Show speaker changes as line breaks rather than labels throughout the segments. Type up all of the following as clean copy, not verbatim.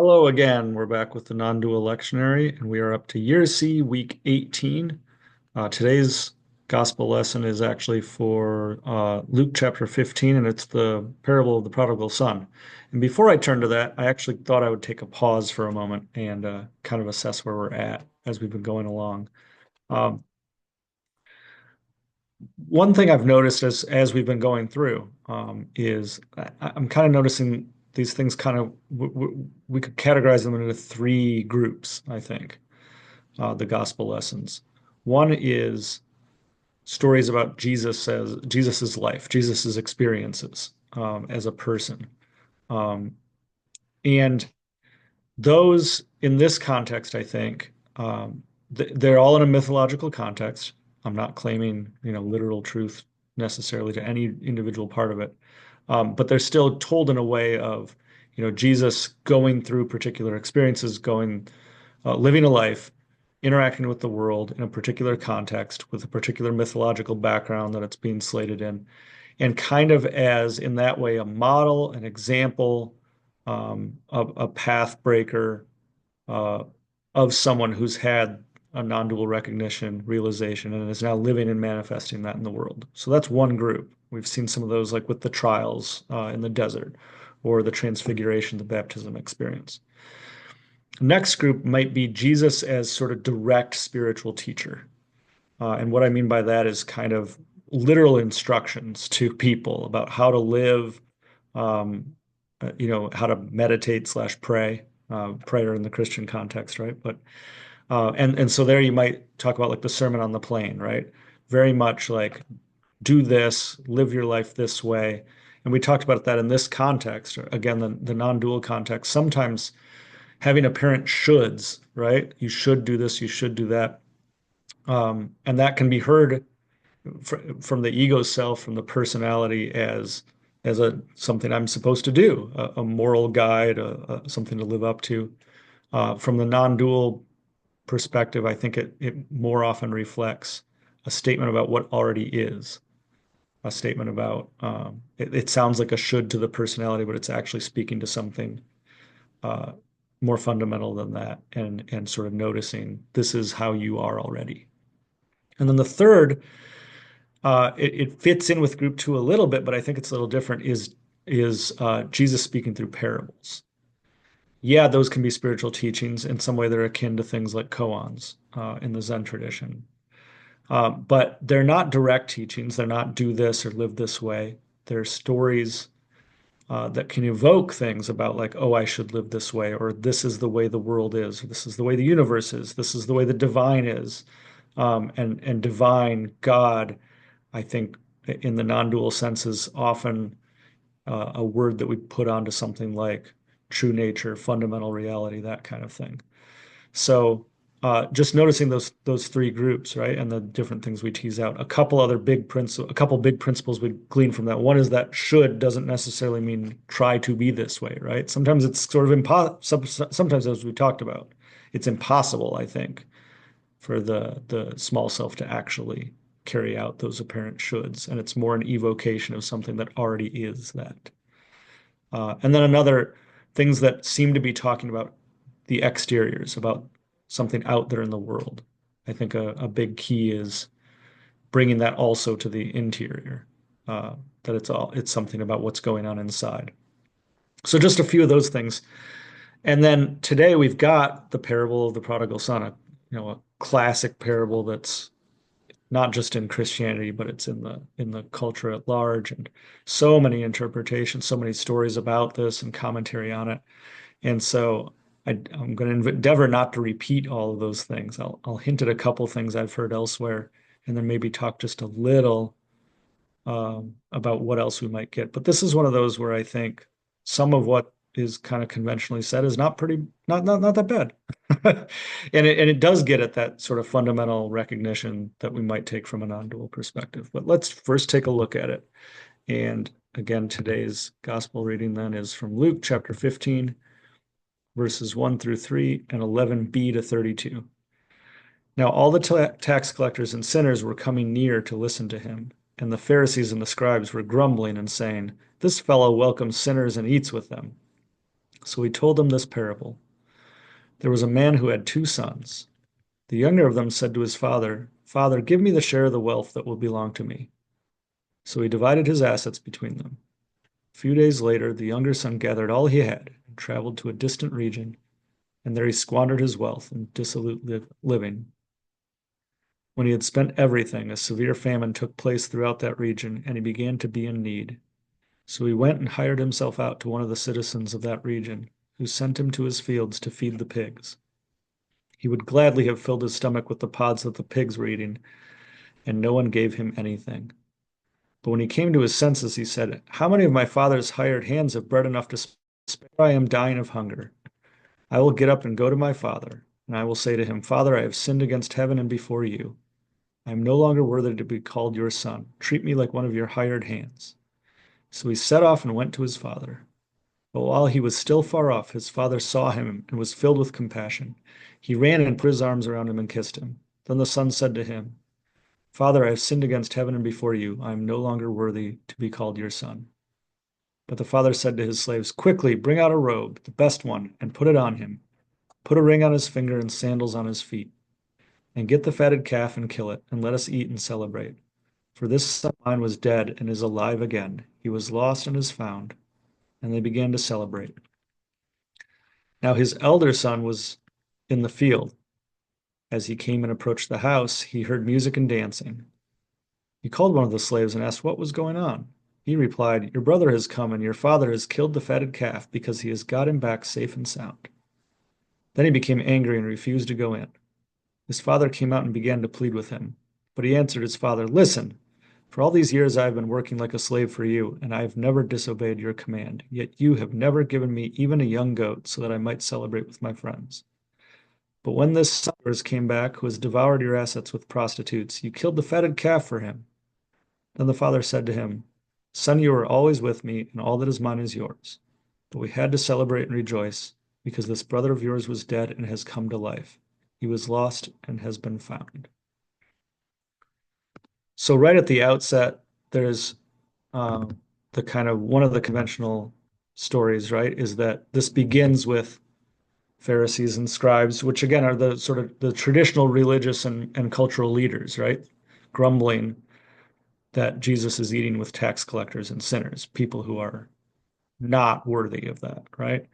Hello again. We're back with the non-dual lectionary, and we are up to Year C, Week 18. Today's gospel lesson is actually for Luke chapter 15, and it's the parable of the prodigal son. And before I turn to that, I actually thought I would take a pause for a moment and kind of assess where we're at as we've been going along. Um, One thing I've noticed as we've been going through is I'm kind of noticing these things kind of we could categorize them into three groups, I think, the gospel lessons. One is stories about Jesus's life, Jesus's experiences as a person. Um, and those in this context, I think, they're all in a mythological context. I'm not claiming, literal truth necessarily to any individual part of it, but they're still told in a way of, Jesus going through particular experiences, living a life, interacting with the world in a particular context with a particular mythological background that it's being slated in, and kind of as in that way a model, an example, a path breaker uh, of someone who's had a non-dual recognition realization and is now living and manifesting that in the world. So that's one group. We've seen some of those like with the trials in the desert or the transfiguration, the baptism experience. Next group might be Jesus as sort of direct spiritual teacher. And what I mean by that is kind of literal instructions to people about how to live, um, how to meditate slash pray, prayer in the Christian context, right? But and so there you might talk about like the Sermon on the Plain, right? Very much like do this, live your life this way. And we talked about that in this context, again, the non-dual context. Sometimes having apparent shoulds, right? You should do this, you should do that. And that can be heard from the ego self, from the personality as a something I'm supposed to do, a moral guide, something to live up to. From the non-dual perspective, I think it more often reflects a statement about what already is, a statement about it sounds like a should to the personality, but it's actually speaking to something uh, more fundamental than that, and sort of noticing this is how you are already. And then the third, it fits in with group two a little bit, but I think it's a little different, is Jesus speaking through parables. Yeah, those can be spiritual teachings. In some way, they're akin to things like koans in the Zen tradition. But they're not direct teachings. They're not do this or live this way. They're stories that can evoke things about like, oh, I should live this way, or this is the way the world is, or this is the way the universe is, this is the way the divine is. And divine, God, I think in the non-dual sense is often a word that we put onto something like true nature, fundamental reality, that kind of thing. So just noticing those three groups, right, and the different things we tease out. A couple big principles we glean from that. One is that should doesn't necessarily mean try to be this way, right? Sometimes it's sort of impossible. Sometimes, as we talked about, it's impossible, I think, for the small self to actually carry out those apparent shoulds, and it's more an evocation of something that already is that. And then another things that seem to be talking about the exteriors, about something out there in the world. I think a big key is bringing that also to the interior, that it's something about what's going on inside. So just a few of those things. And then today we've got the parable of the prodigal son, a classic parable that's not just in Christianity, but it's in the culture at large, and so many interpretations, so many stories about this and commentary on it. And so I'm going to endeavor not to repeat all of those things. I'll hint at a couple things I've heard elsewhere, and then maybe talk just a little about what else we might get. But this is one of those where I think some of what is kind of conventionally said is not that bad. And it does get at that sort of fundamental recognition that we might take from a non-dual perspective. But let's first take a look at it. And again, today's gospel reading then is from Luke chapter 15, verses 1 through 3 and 11b to 32. Now all the tax collectors and sinners were coming near to listen to him, and the Pharisees and the scribes were grumbling and saying, "This fellow welcomes sinners and eats with them." So he told them this parable. There was a man who had two sons. The younger of them said to his father, Father, give me the share of the wealth that will belong to me. So he divided his assets between them. A few days later, the younger son gathered all he had and traveled to a distant region, and there he squandered his wealth in dissolute living. When he had spent everything, a severe famine took place throughout that region, and he began to be in need. So he went and hired himself out to one of the citizens of that region, who sent him to his fields to feed the pigs. He would gladly have filled his stomach with the pods that the pigs were eating, and no one gave him anything. But when he came to his senses, he said, How many of my father's hired hands have bread enough to spare? I am dying of hunger. I will get up and go to my father, and I will say to him, Father, I have sinned against heaven and before you. I am no longer worthy to be called your son. Treat me like one of your hired hands. So he set off and went to his father. But while he was still far off, his father saw him and was filled with compassion. He ran and put his arms around him and kissed him. Then the son said to him, Father, I have sinned against heaven and before you. I am no longer worthy to be called your son. But the father said to his slaves, Quickly, bring out a robe, the best one, and put it on him. Put a ring on his finger and sandals on his feet. And get the fatted calf and kill it, and let us eat and celebrate. For this son of mine was dead and is alive again. He was lost and is found. And they began to celebrate. Now his elder son was in the field. As he came and approached the house, he heard music and dancing. He called one of the slaves and asked what was going on. He replied, Your brother has come, and your father has killed the fatted calf because he has got him back safe and sound. Then he became angry and refused to go in. His father came out and began to plead with him. But he answered his father, Listen, for all these years I have been working like a slave for you, and I have never disobeyed your command. Yet you have never given me even a young goat so that I might celebrate with my friends. But when this son of yours came back, who has devoured your assets with prostitutes, you killed the fatted calf for him. Then the father said to him, Son, you are always with me, and all that is mine is yours. But we had to celebrate and rejoice, because this brother of yours was dead and has come to life. He was lost and has been found. So right at the outset, there's uh, the kind of one of the conventional stories, right, is that this begins with Pharisees and scribes, which again are the sort of the traditional religious and cultural leaders, right? Grumbling that Jesus is eating with tax collectors and sinners, people who are not worthy of that, right?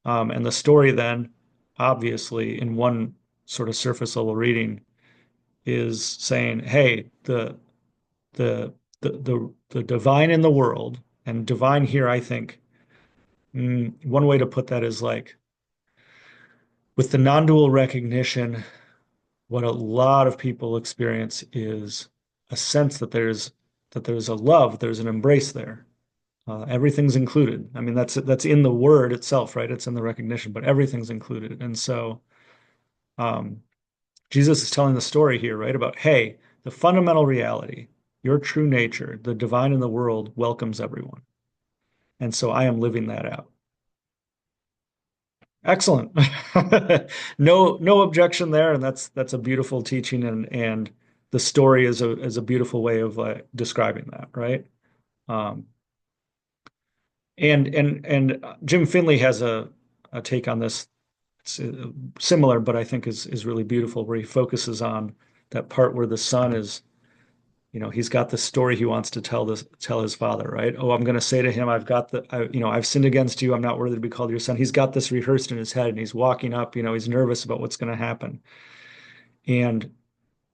And the story then, obviously, in one sort of surface level reading, is saying, hey, the divine in the world, and divine here, I think, one way to put that is like with the non-dual recognition, what a lot of people experience is a sense that there's a love, there's an embrace there. Everything's included. I mean, that's in the word itself, right? It's in the recognition, but everything's included. And so um, Jesus is telling the story here, right? About, hey, the fundamental reality, your true nature, the divine in the world welcomes everyone. And so I am living that out. Excellent. No objection there, and that's a beautiful teaching, and the story is a beautiful way of describing that, right? Um, and Jim Finley has a take on this. It's similar, but I think is really beautiful, where he focuses on that part where the son is, he's got the story he wants to tell his father, right? Oh, I'm going to say to him, I've sinned against you. I'm not worthy to be called your son. He's got this rehearsed in his head, and he's walking up. He's nervous about what's going to happen, and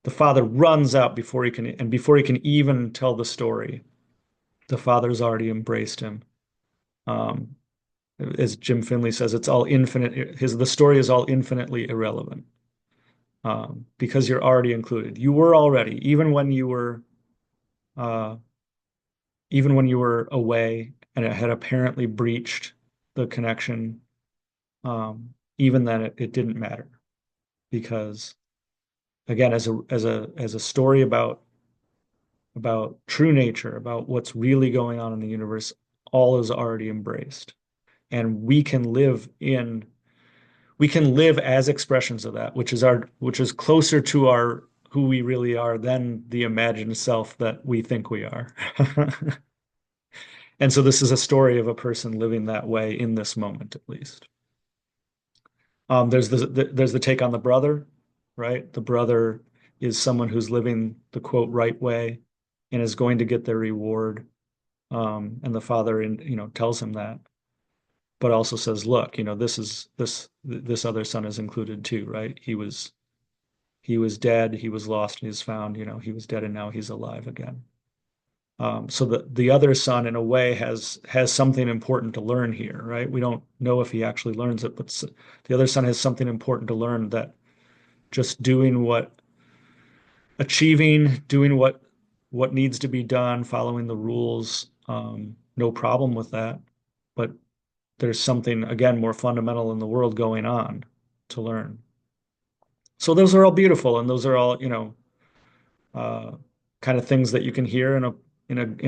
the father runs out before he can even tell the story. The father's already embraced him. Um, as Jim Finley says, it's all infinite. The story is all infinitely irrelevant because you're already included. You were already, uh, even when you were away and it had apparently breached the connection, even then it didn't matter because again, as a story about true nature, about what's really going on in the universe, all is already embraced, and we can live as expressions of that, which is closer to our who we really are than the imagined self that we think we are. And so this is a story of a person living that way in this moment, at least. There's the take on the brother, right? The brother is someone who's living the quote right way and is going to get their reward. And the father, tells him that, but also says, look, this other son is included too, right? He was dead, he was lost, and he's found. He was dead and now he's alive again. So the other son, in a way, has something important to learn here, right? We don't know if he actually learns it, but the other son has something important to learn, that just doing what needs to be done, following the rules, no problem with that. But there's something, again, more fundamental in the world going on to learn. So those are all beautiful, and those are all, uh, kind of things that you can hear in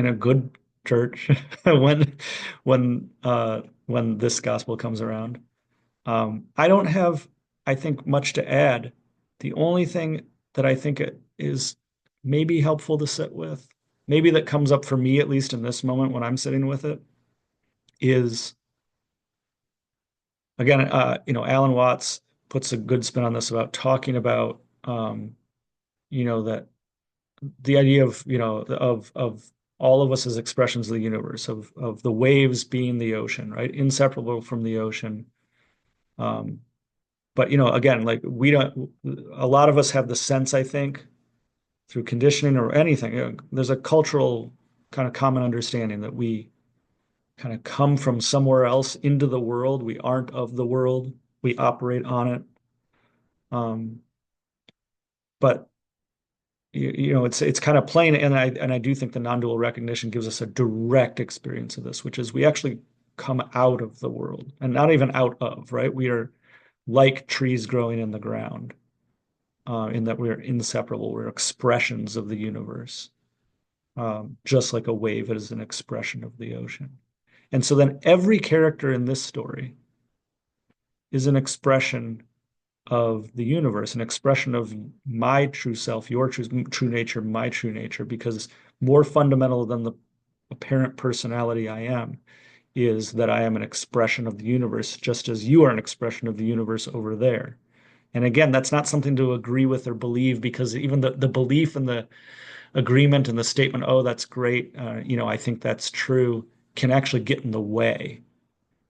a good church when when this gospel comes around. I don't have, I think, much to add. The only thing that I think it is maybe helpful to sit with, maybe that comes up for me, at least in this moment when I'm sitting with it, is again, Alan Watts puts a good spin on this about talking about, that the idea of, of all of us as expressions of the universe, of the waves being the ocean, right? Inseparable from the ocean. Um, but again, like we don't, a lot of us have the sense, I think, through conditioning or anything, there's a cultural kind of common understanding that we kind of come from somewhere else into the world. We aren't of the world. We operate on it. Um, but it's kind of plain, and I do think the non-dual recognition gives us a direct experience of this, which is we actually come out of the world, and not even out of, right? We are like trees growing in the ground, in that we're inseparable. We're expressions of the universe, just like a wave is an expression of the ocean. And so then every character in this story is an expression of the universe, an expression of my true self, your true nature, my true nature, because more fundamental than the apparent personality I am is that I am an expression of the universe, just as you are an expression of the universe over there. And again, that's not something to agree with or believe, because even the belief and the agreement and the statement, oh, that's great, I think that's true, can actually get in the way,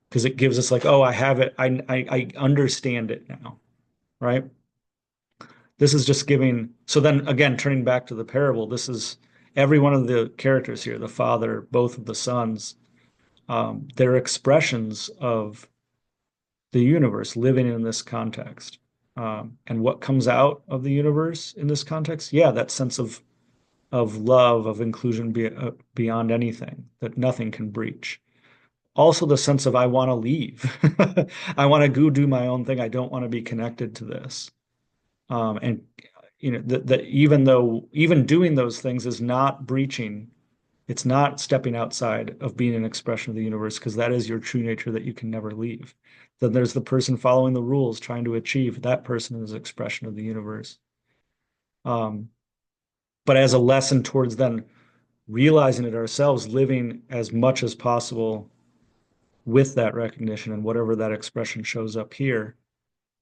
because it gives us like, oh, I have it, I understand it now, right? This is just giving. So then again, turning back to the parable, this is every one of the characters here, the father, both of the sons, they're expressions of the universe living in this context. And what comes out of the universe in this context? Yeah, that sense of love, of inclusion beyond anything, that nothing can breach. Also, the sense of I want to leave. I want to go do my own thing. I don't want to be connected to this. And that even doing those things is not breaching, it's not stepping outside of being an expression of the universe, because that is your true nature that you can never leave. Then there's the person following the rules, trying to achieve. That person is an expression of the universe. Um, but as a lesson towards then realizing it ourselves, living as much as possible with that recognition, and whatever that expression shows up here,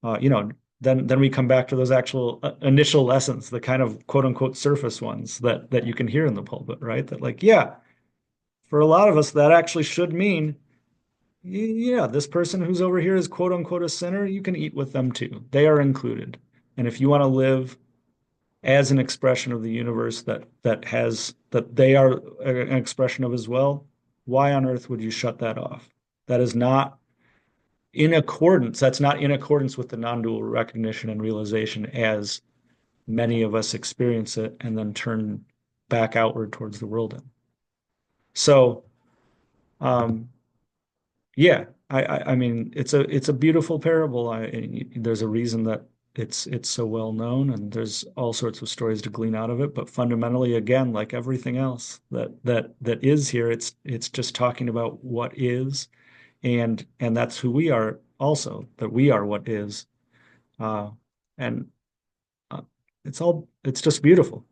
uh, you know, then we come back to those actual initial lessons, the kind of quote unquote surface ones that you can hear in the pulpit, right? That like, yeah, for a lot of us, that actually should mean, yeah, this person who's over here is quote unquote a sinner. You can eat with them too. They are included. And if you want to live as an expression of the universe that they are an expression of as well, why on earth would you shut that off? That is not in accordance. That's not in accordance with the non-dual recognition and realization as many of us experience it and then turn back outward towards the world in. So, um, yeah, I mean, it's a beautiful parable. There's a reason that it's so well known, and there's all sorts of stories to glean out of it. But fundamentally, again, like everything else that is here, it's just talking about what is, and that's who we are also, that we are what is. And it's just beautiful.